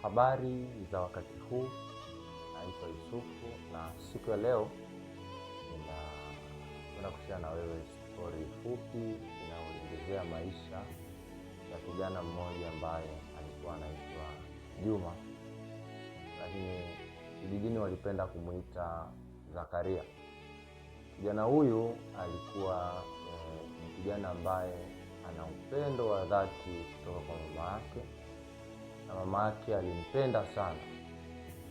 Habari za wakati huu, naitwa Yusufu na siku ya leo ninakwenda kushare na wewe story fupi inayoelezea maisha ya kijana mmoja ambaye alikuwa anaitwa Juma, lakini kijijini walipenda kumuita Zakaria. Kijana huyu alikuwa ni kijana ambaye ana upendo wa dhati kutoka kwa mama yake, na mama yake alimpenda sana.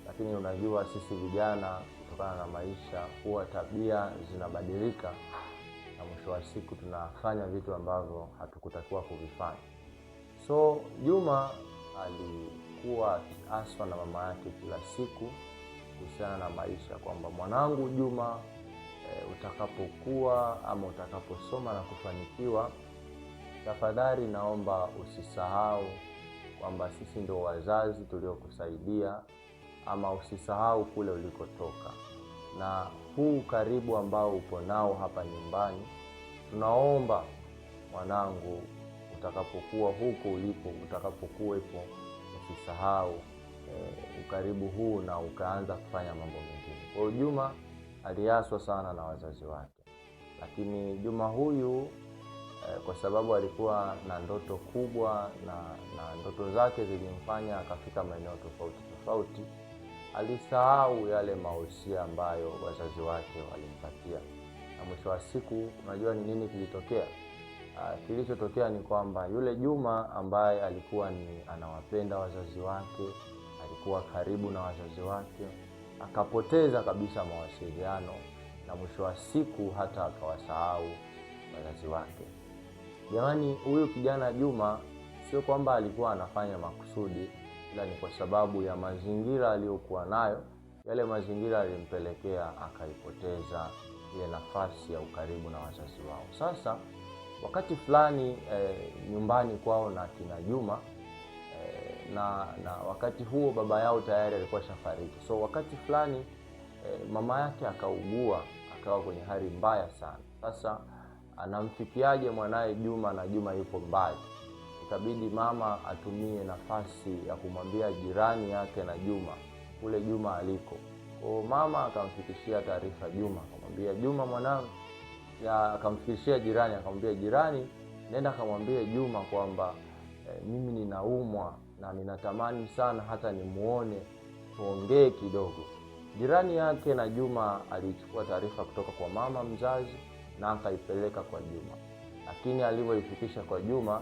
Lakini unajua sisi vijana, kutokana na maisha, huwa tabia zinabadilika na mwisho wa siku tunafanya vitu ambavyo hatukutakiwa kuvifanya. So Juma alikuwa akiaswa na mama yake kila siku kuhusiana na maisha, kwamba mwanangu Juma, utakapokuwa ama utakaposoma na kufanikiwa, tafadhali naomba usisahau kwamba sisi ndio wazazi tuliokusaidia, ama usisahau kule ulikotoka, na huu karibu ambao upo nao hapa nyumbani, tunaomba mwanangu, utakapokuwa huko ulipo, utakapokuwepo, usisahau ukaribu huu na ukaanza kufanya mambo mengine. Kwa Juma aliaswa sana na wazazi wake, lakini Juma huyu kwa sababu alikuwa na ndoto kubwa na ndoto zake zilimfanya akafika maeneo tofauti, alisahau yale mahusia ambayo wazazi wake walimpatia. Na mwisho wa siku, unajua ni nini kilitokea? Kilichotokea ni kwamba yule Juma ambaye alikuwa anawapenda wazazi wake, alikuwa karibu na wazazi wake, akapoteza kabisa mawasiliano, na mwisho wa siku hata akawasahau wazazi wake. Jamani, huyu kijana Juma sio kwamba alikuwa anafanya makusudi, ila ni kwa sababu ya mazingira aliyokuwa nayo. Yale mazingira yalimpelekea akaipoteza ile nafasi ya ukaribu na wazazi wao. Sasa wakati fulani nyumbani kwao na kina Juma, na wakati huo baba yao tayari alikuwa shafariki. So wakati fulani mama yake akaugua, akawa kwenye hali mbaya sana. Sasa anamfikiaje mwanae Juma na Juma yupo mbali? Ikabidi mama atumie nafasi ya kumwambia jirani yake na Juma kule Juma aliko. Kwa mama akamfikishia taarifa Juma, akamwambia Juma mwanangu, akamfikishia jirani, akamwambia jirani, nenda akamwambie Juma kwamba mimi ninaumwa na ninatamani sana hata nimuone, tuongee kidogo. Jirani yake na Juma alichukua taarifa kutoka kwa mama mzazi na akaipeleka kwa Juma. Lakini alivyoifikisha kwa Juma,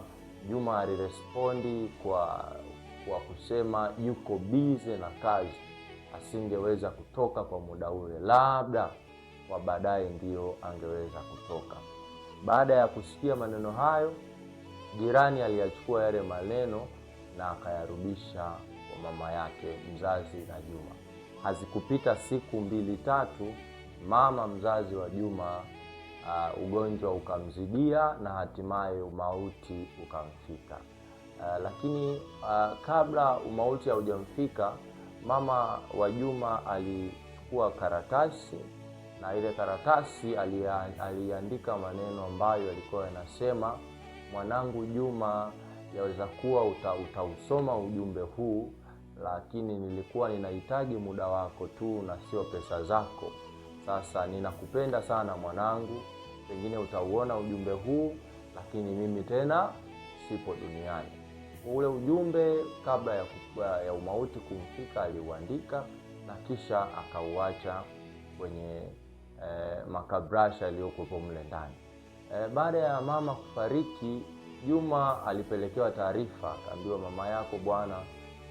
Juma alirespondi kwa kusema yuko busy na kazi, asingeweza kutoka kwa muda ule, labda kwa baadaye ndio angeweza kutoka. Baada ya kusikia maneno hayo, jirani aliyachukua yale maneno na akayarudisha kwa mama yake mzazi na Juma. Hazikupita siku 2-3, mama mzazi wa Juma ugonjwa ukamzidia na hatimaye umauti ukamfika. Lakini kabla umauti haujamfika, mama wa Juma alichukua karatasi, na ile karatasi aliandika maneno ambayo yalikuwa yanasema, mwanangu Juma, yaweza kuwa utausoma ujumbe huu, lakini nilikuwa ninahitaji muda wako tu na sio pesa zako. Sasa ninakupenda sana mwanangu, pengine utauona ujumbe huu, lakini mimi tena sipo duniani. Ule ujumbe kabla ya umauti kumfika aliuandika na kisha akauacha kwenye makabrasha yaliyokuwa mle ndani. Baada ya mama kufariki, Juma alipelekewa taarifa, akaambiwa mama yako bwana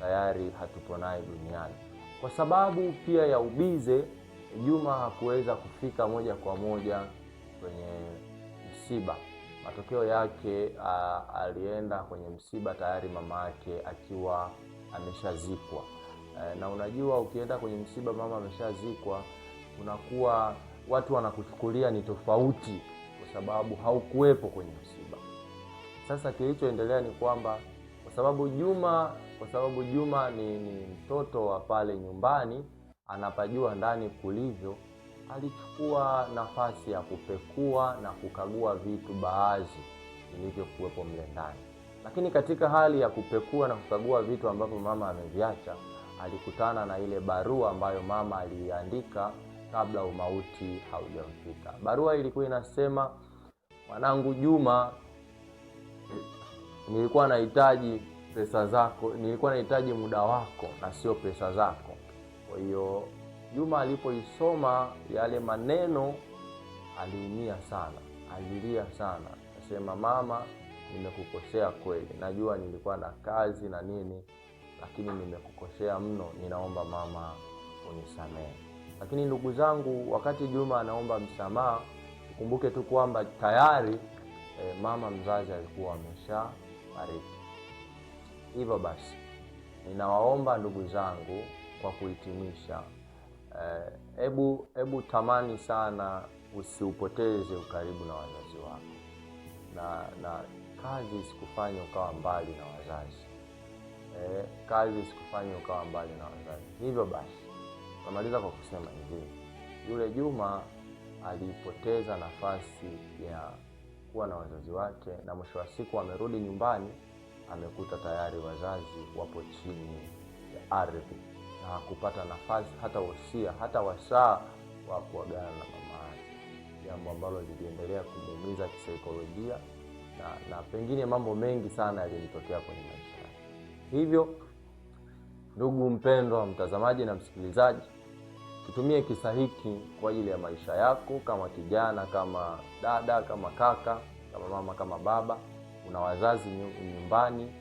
tayari hatupo naye duniani. Kwa sababu pia ya ubize, Juma hakuweza kufika moja kwa moja kwenye msiba. Matokeo yake alienda kwenye msiba tayari mama yake akiwa ameshazikwa. Na unajua ukienda kwenye msiba mama ameshazikwa, unakuwa watu wanakuchukulia ni tofauti kwa sababu haukuwepo kwenye msiba. Sasa kilichoendelea ni kwamba kwa sababu Juma ni mtoto wa pale nyumbani, anapajua ndani kulivyo, alichukua nafasi ya kupekua na kukagua vitu baadhi vilivyokuwepo mle ndani. Lakini katika hali ya kupekua na kukagua vitu ambavyo mama ameviacha, alikutana na ile barua ambayo mama aliandika kabla umauti haujamfika. Barua ilikuwa inasema, mwanangu Juma, nilikuwa nahitaji pesa zako, nilikuwa nahitaji muda wako na sio pesa zako. Kwa hiyo Juma alipoisoma yale maneno aliumia sana, alilia sana. Akasema, mama, nimekukosea kweli. Najua nilikuwa na kazi na nini, lakini nimekukosea mno. Ninaomba mama unisamehe. Lakini ndugu zangu, wakati Juma anaomba msamaha, tukumbuke tu kwamba tayari mama mzazi alikuwa ameshafariki. Hivyo basi, ninawaomba ndugu zangu, kwa kuhitimisha, hebu tamani sana usiupoteze ukaribu na wazazi wako, na kazi isikufanye ukawa mbali na wazazi. Kazi isikufanye ukawa mbali na wazazi. Hivyo basi, namaliza kwa kusema hivi, yule Juma alipoteza nafasi ya kuwa na wazazi wake, na mwisho wa siku amerudi nyumbani, amekuta tayari wazazi wapo chini ya ardhi, na hakupata nafasi hata wasia, hata wasaa wa kuagana na mama yake, jambo ambalo liliendelea kumuumiza kisaikolojia, na pengine mambo mengi sana yalimtokea kwenye maisha yake. Hivyo ndugu mpendwa mtazamaji na msikilizaji, tutumie kisa hiki kwa ajili ya maisha yako, kama kijana, kama dada, kama kaka, kama mama, kama baba, una wazazi nyumbani,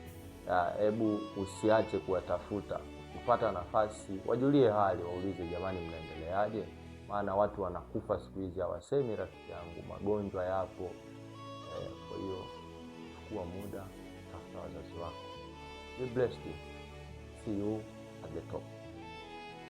hebu usiache kuwatafuta. Kupata nafasi, wajulie hali, waulize, jamani, mnaendeleaje? Maana watu wanakufa siku hizi, hawasemi rafiki yangu, magonjwa yapo. Kwa hiyo chukua muda, tafuta wazazi wako. Be blessed. See you at the top.